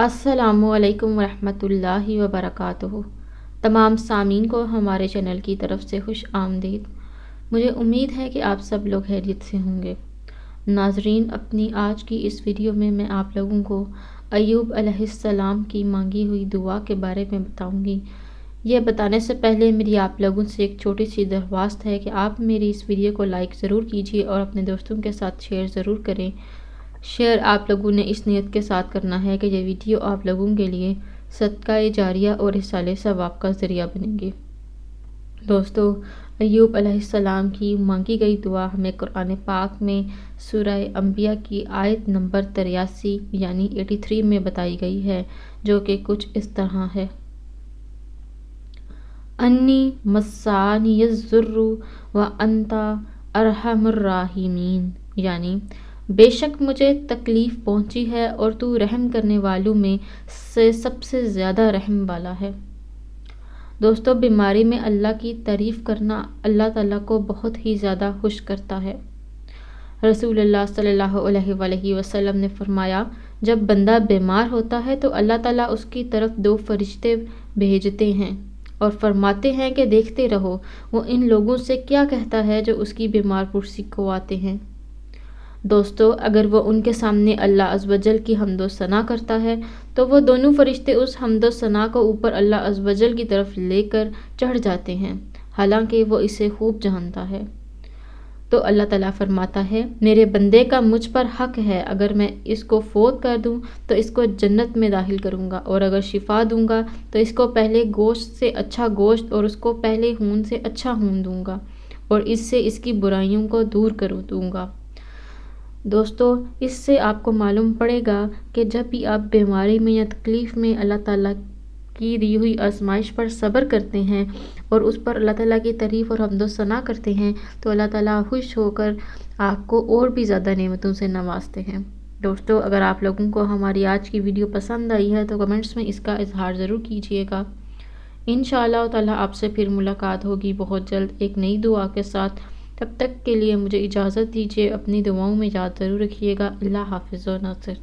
السلام علیکم ورحمۃ اللہ وبرکاتہ۔ تمام سامعین کو ہمارے چینل کی طرف سے خوش آمدید۔ مجھے امید ہے کہ آپ سب لوگ خیریت سے ہوں گے۔ ناظرین، اپنی آج کی اس ویڈیو میں آپ لوگوں کو ایوب علیہ السلام کی مانگی ہوئی دعا کے بارے میں بتاؤں گی۔ یہ بتانے سے پہلے میری آپ لوگوں سے ایک چھوٹی سی درخواست ہے کہ آپ میری اس ویڈیو کو لائک ضرور کیجیے اور اپنے دوستوں کے ساتھ شیئر ضرور کریں۔ شیئر آپ لوگوں نے اس نیت کے ساتھ کرنا ہے کہ یہ ویڈیو آپ لوگوں کے لیے صدقہ جاریہ اور ایصال ثواب کا ذریعہ بنے گی۔ دوستو، ایوب علیہ السلام کی مانگی گئی دعا ہمیں قرآن پاک میں سورہ انبیاء کی آیت نمبر 83 یعنی 83 میں بتائی گئی ہے، جو کہ کچھ اس طرح ہے: انی مسانی الضر وانت ارحم الراحمین، یعنی بے شک مجھے تکلیف پہنچی ہے اور تو رحم کرنے والوں میں سے سب سے زیادہ رحم والا ہے۔ دوستو، بیماری میں اللہ کی تعریف کرنا اللہ تعالیٰ کو بہت ہی زیادہ خوش کرتا ہے۔ رسول اللہ صلی اللہ علیہ وآلہ وسلم نے فرمایا، جب بندہ بیمار ہوتا ہے تو اللہ تعالیٰ اس کی طرف 2 فرشتے بھیجتے ہیں اور فرماتے ہیں کہ دیکھتے رہو وہ ان لوگوں سے کیا کہتا ہے جو اس کی بیمار پرسی کو آتے ہیں۔ دوستو، اگر وہ ان کے سامنے اللہ عز و جل کی حمد و ثنا کرتا ہے تو وہ دونوں فرشتے اس حمد و ثنا کو اوپر اللہ عز و جل کی طرف لے کر چڑھ جاتے ہیں، حالانکہ وہ اسے خوب جانتا ہے۔ تو اللہ تعالیٰ فرماتا ہے، میرے بندے کا مجھ پر حق ہے، اگر میں اس کو فوت کر دوں تو اس کو جنت میں داخل کروں گا، اور اگر شفا دوں گا تو اس کو پہلے گوشت سے اچھا گوشت اور اس کو پہلے خون سے اچھا خون دوں گا، اور اس سے اس کی برائیوں کو دور کر دوں گا۔ دوستو، اس سے آپ کو معلوم پڑے گا کہ جب بھی آپ بیماری میں یا تکلیف میں اللہ تعالیٰ کی دی ہوئی آزمائش پر صبر کرتے ہیں اور اس پر اللہ تعالیٰ کی تعریف اور حمد و ثنا کرتے ہیں تو اللہ تعالیٰ خوش ہو کر آپ کو اور بھی زیادہ نعمتوں سے نوازتے ہیں۔ دوستو، اگر آپ لوگوں کو ہماری آج کی ویڈیو پسند آئی ہے تو کمنٹس میں اس کا اظہار ضرور کیجیے گا۔ انشاءاللہ تعالیٰ آپ سے پھر ملاقات ہوگی بہت جلد ایک نئی دعا کے ساتھ۔ تب تک کے لیے مجھے اجازت دیجیے، اپنی دعاؤں میں یاد ضرور رکھیے گا۔ اللہ حافظ و ناصر۔